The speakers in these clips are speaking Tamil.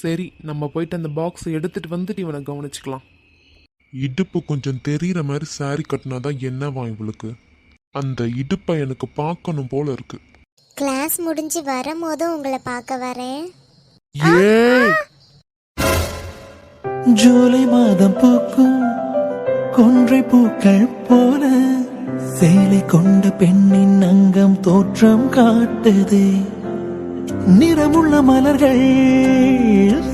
சரி, நம்ம போயிட்டு அந்த பாக்ஸை எடுத்துட்டு வந்துட்டு இவனை கவனிச்சுக்கலாம். இடுப்பு கொஞ்சம் தெரியுற மாதிரி saree கட்டினாதான் என்னவா இவளுக்கு? அந்த இடுப்பை எனக்கு பார்க்கணும் போல இருக்கு. கிளாஸ் முடிஞ்சு வரும்போது உங்களை பார்க்க வரேன். ஏய், ஜூலை மாதம் பூக்கும் கொன்றை பூக்கள் போல சேலை கொண்ட பெண்ணின் அங்கம் தோற்றம் காட்டுதே. நிறமுள்ள மலர்கள்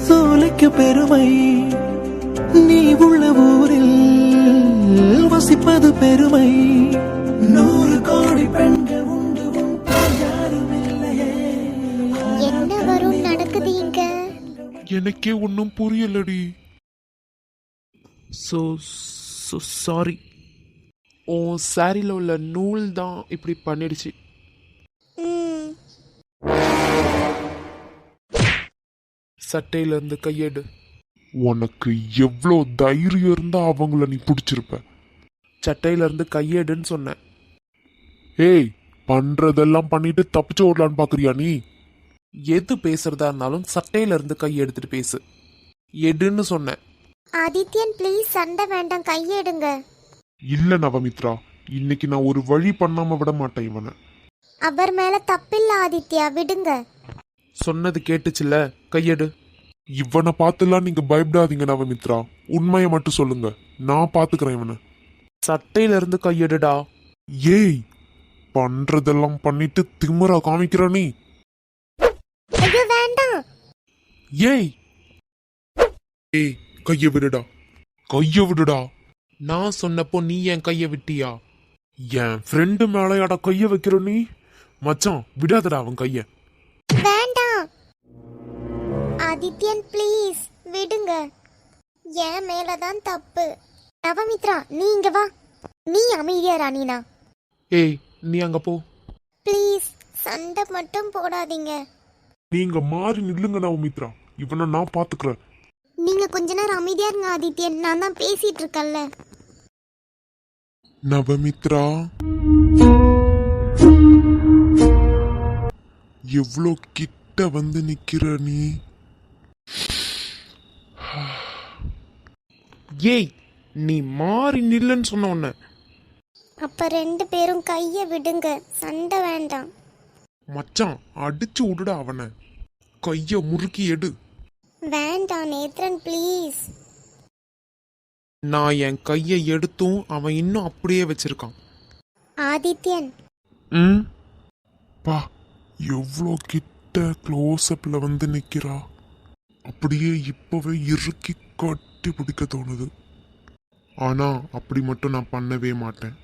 சோலைக்கு பெருமை, நீ உள்ள ஊரில் வசிப்பது பெருமை. 100 கோடி பெண்கள் உண்டு, உன் போல் யாரும் இல்லையே. என்ன வரும் நடக்குது இங்க? எனக்கே ஒன்றும் புரியலடி. So sorry. ஓ, சாரியில் உள்ள நூல் தான் இப்படி பண்ணிடுச்சு. ம், சட்டையிலேருந்து கையெடு. உனக்கு எவ்வளோ தைரியம் இருந்தா அவங்கள நீ பிடிச்சிருப்ப. சட்டையிலேருந்து கையெடுன்னு சொன்னேன். ஏய், பண்றதெல்லாம் பண்ணிட்டு தப்பிச்சு ஓடலான்னு பாக்குறியா நீ? எது பேசுறதா இருந்தாலும் சட்டையிலேருந்து கை எடுத்துட்டு பேசு. எடுன்னு சொன்னேன். ஆதித்யன் ப்ளீஸ் சண்டை வேண்டாம், கையெடுங்க. இல்ல நவமித்ரா, இன்னைக்கு நான் ஒரு வழி பண்ணாம விட மாட்டேன் இவனை. அவர் மேல தப்பில்ல ஆதித்யா, விடுங்க. சொன்னது கேட்டுச்சுல்ல, கையெடு. இவனை பார்த்துலாம் நீங்க பயப்படாதீங்க நவமித்ரா, உண்மையை மட்டும் சொல்லுங்க, நான் பாத்துக்கிறேன் இவனை. சட்டையிலேருந்து கையெடுடா. ஏய், பண்றதெல்லாம் பண்ணிட்டு திமிரா காமிக்கிற நீ. ஐயோ வேண்டாம். ஏய், ஏய், கைய விடுடா, கைய விடுடா. நான் சொன்னப்போ நீ என் கையை விட்டியா? என் ஃப்ரெண்டு மேலையாடா கைய வைக்கிற நீ? மச்சான் விடாதடா அவன் கைய. வேண்டாம் ஆதித்யன் ப்ளீஸ் விடுங்க. என் மேலதான் தப்பு. நவமித்ரா நீ இங்க வா. நீ அமைதியா ராணினா. ஏய், நீ அங்க போ. ப்ளீஸ் சண்டை மட்டும் போடாதீங்க. நீங்க மாறி நில்லுங்க நவமித்ரா, இவனை நான் பாத்துக்கிறேன். நீங்க கொஞ்ச நேரம் அமைதியா இருங்க ஆதித்யன், நான் தான் பேசிட்டு இருக்கேன்ல. நவமித்ரா, எவ்வளோ கிட்ட வந்து நிக்கிற நீ? ஏய், நீ மாறி நில்லுன்னு சொன்ன உன்ன. அப்ப 2 பேரும் கைய விடுங்க, சண்டை வேண்டாம். மச்சான் அடிச்சு விடுடா அவனை. கைய முறுக்கி எடு. வேண்டாம் நேத்ரன் ப்ளீஸ். நான் என் கையை எடுத்தும் அவன் இன்னும் அப்படியே வச்சிருக்கான். ஆதித்யன் ம், பா, எவ்வளோ கிட்ட க்ளோஸ்அப்ல வந்து நிக்கிறா. அப்படியே இப்பவே இறுக்கி கட்டி பிடிக்க தோணுது. ஆனா அப்படி மட்டும் நான் பண்ணவே மாட்டேன்.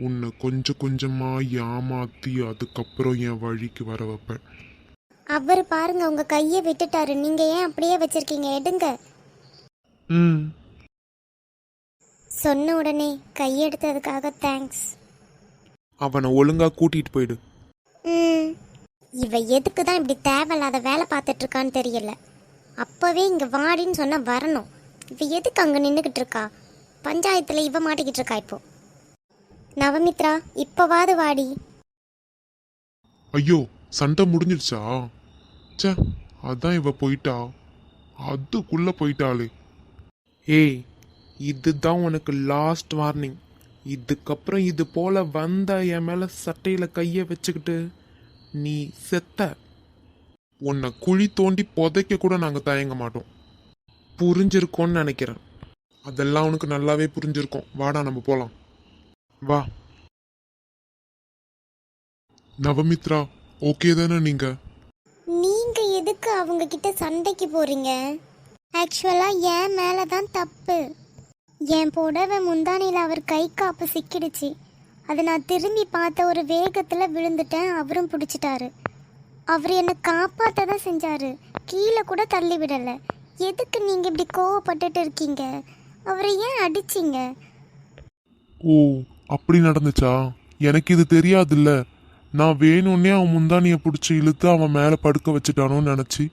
உன்னை கொஞ்சம் கொஞ்சமா ஏமாத்தி அதுக்கப்புறம் என் வழிக்கு வர வைப்பேன். அவர் பாருங்க உங்க கையை விட்டுட்டாரு, நீங்க ஏன் அப்படியே வச்சிருக்கீங்க? எடுங்க. ம், சொன்ன உடனே கையெடுத்ததுக்காக தேங்க்ஸ். அவனை ஒழுங்கா கூட்டிட்டு போயிடு. ம், இவ எதுக்கு தான் இப்படி தேவையில்லாத வேலை பார்த்துட்டு இருக்கான்னு தெரியல. அப்பவே இங்க வாடின்னு சொன்னா வரணும். இவ எதுக்கு அங்க நின்றுக்கிட்டு இருக்கா? பஞ்சாயத்துல இவ மாட்டிக்கிட்டு இருக்கா இப்போ. நவமித்ரா இப்பவாது வாடி. ஐயோ, சண்டை முடிஞ்சிடுச்சா? ச்சே, அதான் இவ போயிட்டா. அதுக்குள்ள போயிட்டாளே. ஏய், இதுதான் உனக்கு லாஸ்ட் வார்னிங். இதுக்கப்புறம் இது போல வந்த என் மேல சட்டையில கைய வச்சுக்கிட்டு நீ செத்த. உன்னை குழி தோண்டி புதைக்க கூட நாங்க தயங்க மாட்டோம். புரிஞ்சிருக்கோன்னு நினைக்கிறேன். அதெல்லாம் உனக்கு நல்லாவே புரிஞ்சிருக்கும். வாடா நம்ம போலாம். வா. நவமித்ரா, ஓகே தானே நீங்க? நீங்க எதுக்கு அவங்க கிட்ட சண்டைக்கு போறீங்க? ஆக்சுவலா என் மேலதான் தப்பு. என் புடவை முந்தானையில் அவர் கை காப்பு சிக்கிடுச்சு. அதை நான் திரும்பி பார்த்த ஒரு வேகத்துல விழுந்துட்டேன். அவரும் பிடிச்சிட்டாரு. அவர் என்னை காப்பாற்ற தான் செஞ்சாரு, கீழே கூட தள்ளி விடலை. எதுக்கு நீங்க இப்படி கோவப்பட்டுட்டு இருக்கீங்க? அவரை ஏன் அடிச்சிங்க? ஓ, அப்படி நடந்துச்சா? எனக்கு இது தெரியாதுல்ல. நான் வேணும்னே அவன் முந்தானியை பிடிச்சி இழுத்து அவன் மேலே படுக்க வச்சுட்டானோன்னு நினச்சி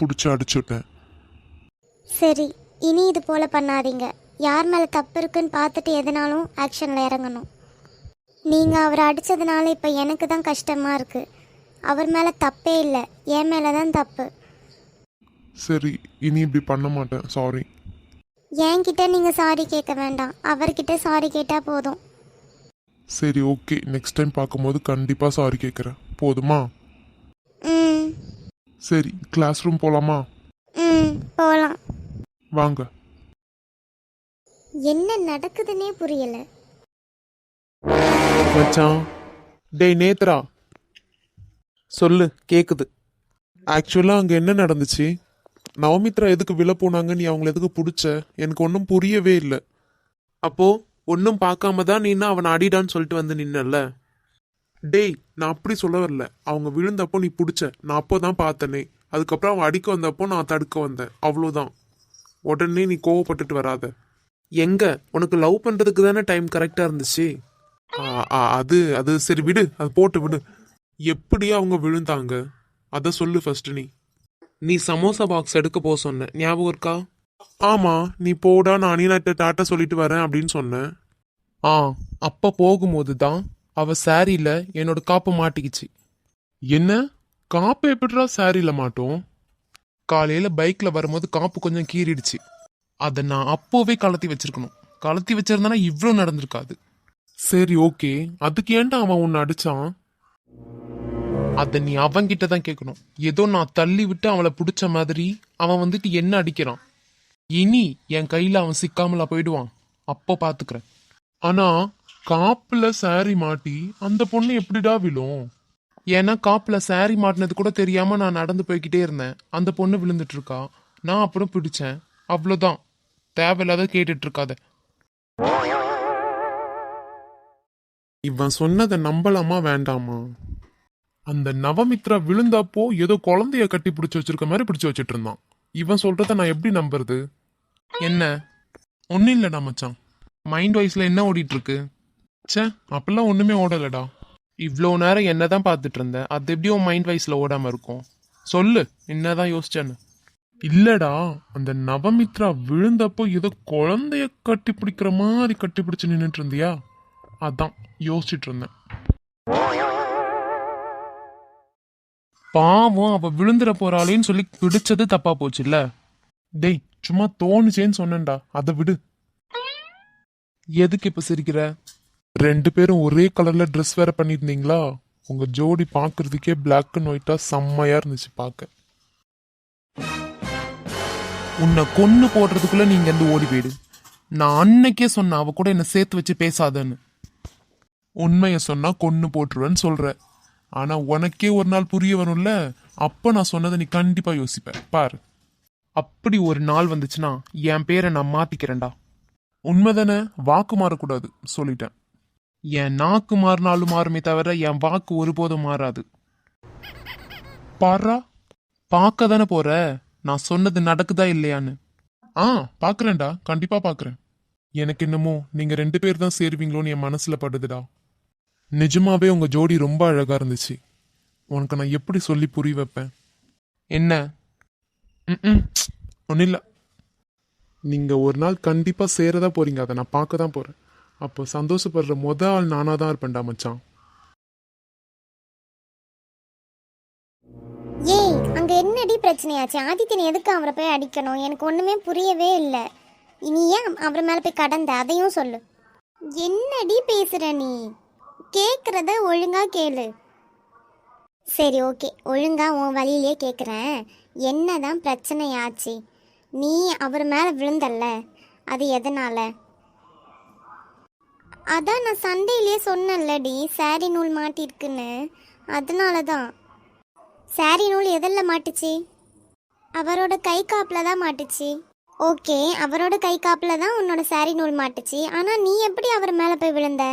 பிடிச்சி அடிச்சுட்டேன். சரி, இனி இது போல பண்ணாதீங்க. யார் மேலே தப்பு இருக்குன்னு பார்த்துட்டு எதனாலும் ஆக்ஷனில் இறங்கணும். நீங்கள் அவரை அடித்ததுனால இப்போ எனக்கு தான் கஷ்டமாக இருக்குது. அவர் மேலே தப்பே இல்லை, என் மேலே தான் தப்பு. சரி, இனி இப்படி பண்ண மாட்டேன். சாரி. என்கிட்ட நீங்கள் சாரி கேட்க வேண்டாம், அவர்கிட்ட சாரி கேட்டால் போதும். சரி, ஓகே. நெக்ஸ்ட் டைம் பார்க்கும்போது கண்டிப்பாக சாரி கேட்குறேன். போதுமா? ம் சரி, கிளாஸ் ரூம் போகலாமா? ம் போகலாம். வாங்க. என்ன நடக்குதுன்னே புரியலை. மச்சான், டேய் நேத்ரா, சொல்லு, கேக்குது. ஆக்சுவலா அங்க என்ன நடந்துச்சு? நவமித்ரா எதுக்கு விழ போனாங்க? நீ அவங்கள எதுக்கு பிடிச்ச? எனக்கு ஒன்றும் புரியவே இல்லை. அப்போ ஒன்றும் பார்க்காம தான் நீ அவனை அடிடான்னு சொல்லிட்டு வந்து நின்னல்ல? டேய், நான் அப்படி சொல்ல வரல. அவங்க விழுந்தப்போ நீ பிடிச்ச, நான் அப்போ தான் பார்த்தனே. அதுக்கப்புறம் அவன் அடிக்க வந்தப்போ நான் தடுக்க வந்தேன், அவ்வளோதான். உடனே நீ கோவப்பட்டுட்டு வராத. எங்க உனக்கு லவ் பண்றதுக்கு தானே டைம் கரெக்டா இருந்துச்சு. அது அது சரி விடு, அது போட்டு விடு. எப்படி அவங்க விழுந்தாங்க அத சொல்லு ஃபர்ஸ்ட். நீ சமோசா பாக்ஸ் எடுக்க போக சொன்ன, ஞாபகம் இருக்கா? ஆமா, நீ போடா, நான் அனிலாட்ட டாட்டா சொல்லிட்டு வரேன் அப்படின்னு சொன்னேன். அப்ப போகும்போது தான் அவ சாரியில என்னோட காப்பு மாட்டிக்கிச்சு. என்ன காப்பு எப்படிடா சாரியில மாட்டோம்? காலையில பைக்ல வரும்போது காப்பு கொஞ்சம் கீறிடுச்சு. அதை நான் அப்போவே கலத்தி வச்சிருக்கணும். கலத்தி வச்சிருந்தானா இவ்வளோ நடந்திருக்காது. சரி, ஓகே. அதுக்கு ஏன்டா அவன் உன்னை அடிச்சான்? அத நீ அவன்கிட்ட தான் கேட்கணும். ஏதோ நான் தள்ளி விட்டு அவளை பிடிச்ச மாதிரி அவன் வந்துட்டு என்ன அடிக்கிறான். இனி என் கையில அவன் சிக்காமலா போயிடுவான். அப்போ பாத்துக்கிறேன். ஆனா காப்புல சாரி மாட்டி அந்த பொண்ணு எப்படிடா விழும்? ஏன்னா காப்புல சாரி மாட்டினது கூட தெரியாம நான் நடந்து போய்கிட்டே இருந்தேன். அந்த பொண்ணு விழுந்துட்டு இருக்கா, நான் அப்புறம் பிடிச்சேன், அவ்வளவுதான். தேவையில்லாத கேட்டுட்டு இருக்காத. இவன் சொன்னதை நம்பலாமா வேண்டாமா? அந்த நவமித்ரா விழுந்தப்போ ஏதோ குழந்தைய கட்டி பிடிச்சி வச்சிருக்க மாதிரி பிடிச்சி வச்சிட்டு இருந்தான். இவன் சொல்றத நான் எப்படி நம்புறது? என்ன ஒன்னும் இல்லடா மச்சான், மைண்ட் வைஸ்ல என்ன ஓடிட்டு இருக்கு? ச்சே, அப்பெல்லாம் ஒண்ணுமே ஓடலடா. இவ்வளோ நேரம் என்னதான் பார்த்துட்டு இருந்தேன், அது எப்படி உன் மைண்ட் வைஸ்ல ஓடாம இருக்கும்? சொல்லு, என்னதான் யோசிச்சேன்னு. இல்லடா, அந்த நவமித்ரா விழுந்தப்போ ஏதோ குழந்தைய கட்டி பிடிக்கிற மாதிரி கட்டி பிடிச்சு நின்றுட்டு இருந்தியா, அதான் யோசிச்சுட்டு இருந்தேன். பாவம், அவ விழுந்துட போறாளேன்னு சொல்லி பிடிச்சது தப்பா போச்சு இல்ல? டேய், சும்மா தோணுச்சேன்னு சொன்னேன்டா, அதை விடு. எதுக்கு இப்ப சிரிக்கிற? 2 பேரும் ஒரே கலர்ல ட்ரெஸ் வேற பண்ணியிருந்தீங்களா? உங்க ஜோடி பாக்குறதுக்கே பிளாக் அண்ட் ஒயிட்டா செம்மையா இருந்துச்சு பார்க்க. உன்னை கொன்னு போடுறதுக்குள்ள நீங்க இருந்து ஓடி போயிடு. நான் அன்னைக்கே சொன்ன அவ கூட என்ன சேர்த்து வச்சு பேசாதன்னு. உண்மைய சொன்னா கொன்னு போட்டுருவேன்னு சொல்ற. ஆனா உனக்கே ஒரு நாள் புரிய வரும்ல, அப்ப நான் சொன்னதை நீ கண்டிப்பா யோசிப்ப பாரு. அப்படி ஒரு நாள் வந்துச்சுன்னா என் பேரை நான் மாத்திக்கிறேன்டா. உண்மைதானே? வாக்கு மாறக்கூடாது சொல்லிட்டேன். என் நாக்கு மாறினாலும் மாறுமே தவிர என் வாக்கு ஒருபோதும் மாறாது. பாரா, பார்க்க தானே போற, நான் சொன்னது நடக்குதா இல்லையான்னு. பாக்குறேன்டா, கண்டிப்பா பாக்குறேன். எனக்கு என்னமோ நீங்க 2 பேர் தான் சேருவீங்களோன்னு என் மனசுல படுதுடா. நிஜமாவே உங்க ஜோடி ரொம்ப அழகா இருந்துச்சு. உனக்கு நான் எப்படி சொல்லி புரிய வைப்பேன்? என்ன? ஒன்னும் இல்ல. நீங்க ஒரு நாள் கண்டிப்பா சேரதா போறீங்க, அதை நான் பார்க்க தான் போறேன். அப்போ சந்தோஷப்படுற ஆள் நானா தான் இருப்பேன்டா மச்சான். ஏய், அங்க என்னடி பிரச்சனையாச்சு? ஆதித்யன் எதுக்கு அவரை போய் அடிக்கணும்? எனக்கு ஒண்ணுமே புரியவே இல்லை. நீ ஏன் அவர் மேல போய் கடந்த, அதையும் சொல்லு. என்னடி பேசுற நீ? கேக்குறத ஒழுங்கா கேளு. சரி, ஓகே, ஒழுங்கா உன் வழியிலே கேக்குறேன். என்னதான் பிரச்சனையாச்சு? நீ அவர் மேல விழுந்தல்ல, அது எதனால? அதான் நான் சண்டையிலே சொன்னேன்லடி, சாரி நூல் மாட்டிருக்குன்னு. அதனால தான். சாரி நூல் எதில் மாட்டுச்சு? அவரோட கை காப்பில் தான் மாட்டுச்சு. ஓகே, அவரோட கை காப்பில் தான் உன்னோட சாரி நூல் மாட்டுச்சு. ஆனால் நீ எப்படி அவர் மேலே போய் விழுந்த?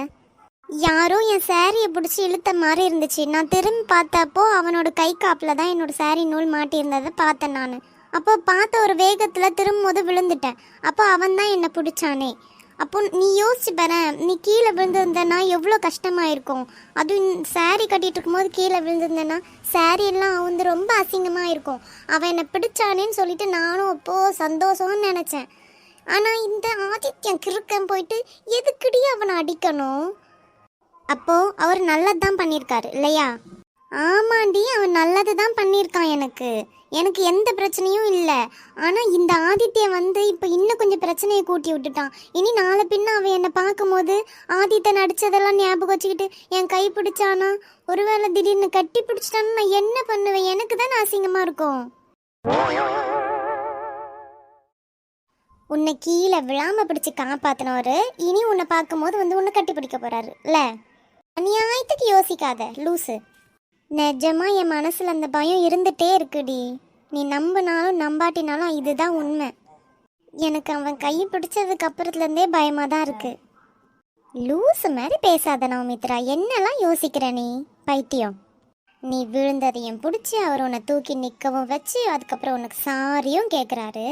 யாரோ என் சாரியை பிடிச்சி இழுத்த மாதிரி இருந்துச்சு. நான் திரும்பி பார்த்தப்போ அவனோட கை காப்பில் தான் என்னோட சாரி நூல் மாட்டியிருந்ததை பார்த்தேன் நான். அப்போ பார்த்த ஒரு வேகத்தில் திரும்பும்போது விழுந்துட்டேன். அப்போ அவன் தான் என்னை பிடிச்சானே. அப்போ நீ யோசிச்சு பாரு, நீ கீழே விழுந்திருந்தேன்னா எவ்வளோ கஷ்டமாக இருக்கும். அதுவும் சாரி கட்டிகிட்டு இருக்கும்போது கீழே விழுந்திருந்தேன்னா சாரி எல்லாம் வந்து ரொம்ப அசிங்கமாக இருக்கும். அவன் என்னை பிடிச்சானேன்னு சொல்லிட்டு நானும் அப்போது சந்தோஷம்னு நினச்சேன். ஆனால் இந்த ஆதித்யன் கிறுக்கன் போயிட்டு எதுக்குடி அவனை அடிக்கணும்? அப்போது அவர் நல்லது தான் பண்ணியிருக்காரு இல்லையா? ஆமாண்டி, அவன் நல்லது தான் பண்ணியிருக்கான். எனக்கு எந்த பிரச்சனையும் இல்லை. ஆனால் இந்த ஆதித்ய வந்து இப்போ இன்னும் கொஞ்சம் பிரச்சனையை கூட்டி விட்டுட்டான். இனி நாளை பின்ன அவன் என்னை பார்க்கும்போது ஆதித்ய நடிச்சதெல்லாம் ஞாபகம் வச்சுக்கிட்டு என் கை பிடிச்சானா, ஒருவேளை திடீர்னு கட்டி பிடிச்சிட்டான்னு நான் என்ன பண்ணுவேன்? எனக்கு தான் அசிங்கமாக இருக்கும். உன்னை கீழே விழாம பிடிச்சி காப்பாத்தினவரு இனி உன்னை பார்க்கும்போது வந்து உன்னை கட்டி பிடிக்க போறாரு இல்ல? அநியாயத்துக்கு யோசிக்காத லூசு. நிஜமா என் மனசுல அந்த பயம் இருந்துட்டே இருக்குடி. நீ நம்பினாலும் நம்பாட்டினாலும் இதுதான் உண்மை. எனக்கு அவன் கையை பிடிச்சதுக்கு அப்புறத்துலேருந்தே பயமா தான் இருக்கு. லூசு மாதிரி பேசாத நவமித்ரா. என்னெல்லாம் யோசிக்கிற நீ? பைத்தியம். நீ விழுந்ததையும் பிடிச்சி அவர் உன்னை தூக்கி நிற்கவும் வச்சு அதுக்கப்புறம் உனக்கு சாரியும் கேட்குறாரு.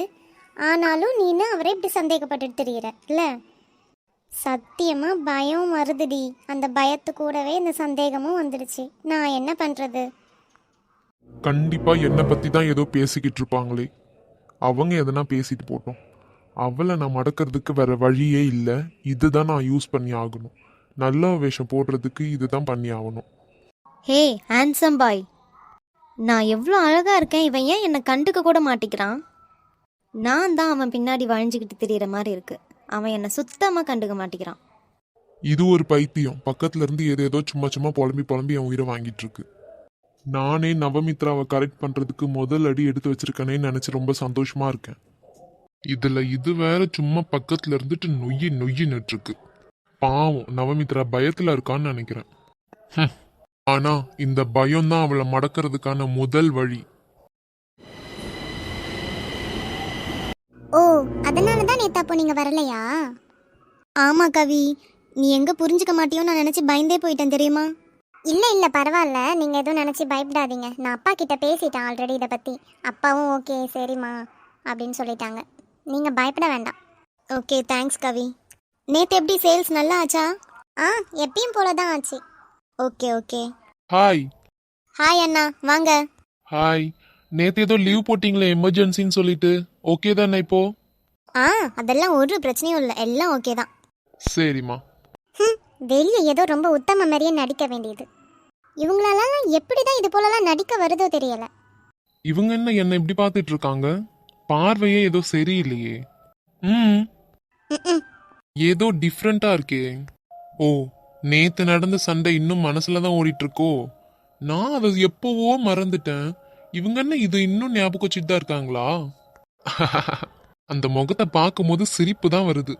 ஆனாலும் நீனு அவரை இப்படி சந்தேகப்பட்டுட்டு தெரியுற இல்ல? சத்தியமா பயம் வருதுடி. அந்த பயத்து கூடவே இந்த சந்தேகமும் வந்துடுச்சு. நான் என்ன பண்றது? கண்டிப்பா என்னை பத்தி தான் ஏதோ பேசிக்கிட்டு இருப்பாங்களே. அவங்க எதனா பேசிட்டு போட்டோம். அவளை நான் மடக்கிறதுக்கு வேற வழியே இல்லை. இதுதான் நான் யூஸ் பண்ணி ஆகணும். நல்ல வேஷம் போடுறதுக்கு இதுதான் பண்ணி ஆகணும். ஹே ஹேண்ட்ஸம் பாய், நான் எவ்வளோ அழகா இருக்கேன், இவன் ஏன் என்னை கண்டுக்க கூட மாட்டிக்கிறான்? நான் தான் அவன் பின்னாடி வழிஞ்சுக்கிட்டு திரியிற மாதிரி இருக்கு. அவன் என்னை சுத்தமாக கண்டுக்க மாட்டிக்கிறான். இது ஒரு பைத்தியம் பக்கத்துல இருந்து ஏதேதோ சும்மா சும்மா புலம்பி என் உயிரை வாங்கிட்டு இருக்கு. நானே நவமித்ராவை கரெக்ட் பண்றதுக்கு முதல் அடி எடுத்து வச்சிருக்கேனேன்னு நினைச்சு ரொம்ப சந்தோஷமா இருக்கேன். இதுல இது வேற சும்மா பக்கத்துல இருந்துட்டு நொய்யின்னு இருக்கு. பாவம் நவமித்ரா பயத்துல இருக்கான்னு நினைக்கிறேன். ஆனா இந்த பயம் தான் அவளை மடக்கிறதுக்கான முதல் வழி. ஓ, அதனால தான் நேத்து அப்போ நீங்க வரலையா? ஆமா கவி, நீ எங்க புரிஞ்சுக்க மாட்டியோன்னு நான் நினைச்சு பயந்தே போயிட்டேன் தெரியுமா? இல்ல பரவாயில்ல, நீங்க எதுவும் நினைச்சு பயப்படாதீங்க. நான் அப்பா கிட்ட பேசிட்டேன் ஆல்ரெடி இதை பத்தி. அப்பாவும் ஓகே சரிம்மா அப்படின்னு சொல்லிட்டாங்க. நீங்க பயப்பட வேண்டாம். ஓகே தேங்க்ஸ் கவி. நேத்து எப்படி சேல்ஸ் நல்லா ஆச்சா? எப்பயும் போல தான் ஆச்சு. ஓகே. ஹாய். ஹாய் அண்ணா, வாங்க. ஹாய். நேத்து ஏதோ லீவ் போட்டிங்களே எமர்ஜென்சின்னு சொல்லிட்டு, ஓகே தானே இப்போ? அதெல்லாம் ஒரு பிரச்சனையும் இல்லை, எல்லாம் ஓகே தான். சரிம்மா. வெளியே ஏதோ ரொம்ப உத்தம மாதிரியே நடிக்க வேண்டியது. இவங்களெல்லாம் எப்படிதான் இது போலலாம் நடிக்க வருதோ தெரியல. இவங்க என்ன இப்படி பார்த்துட்டு இருக்காங்க? பார்வையே ஏதோ சரியில்லையே. ஏதோ டிஃப்ரெண்டா இருக்கே. ஓ, நேத்து நடந்த சண்டை இன்னும் மனசுல தான் ஓடிட்டு இருக்கோ? நான் அதை எப்பவோ மறந்துட்டேன். இவங்க என்ன இது இன்னும் ஞாபகம் வச்சுட்டு தான் இருக்காங்களா? அந்த முகத்தை பார்க்கும் போது சிரிப்பு தான் வருது.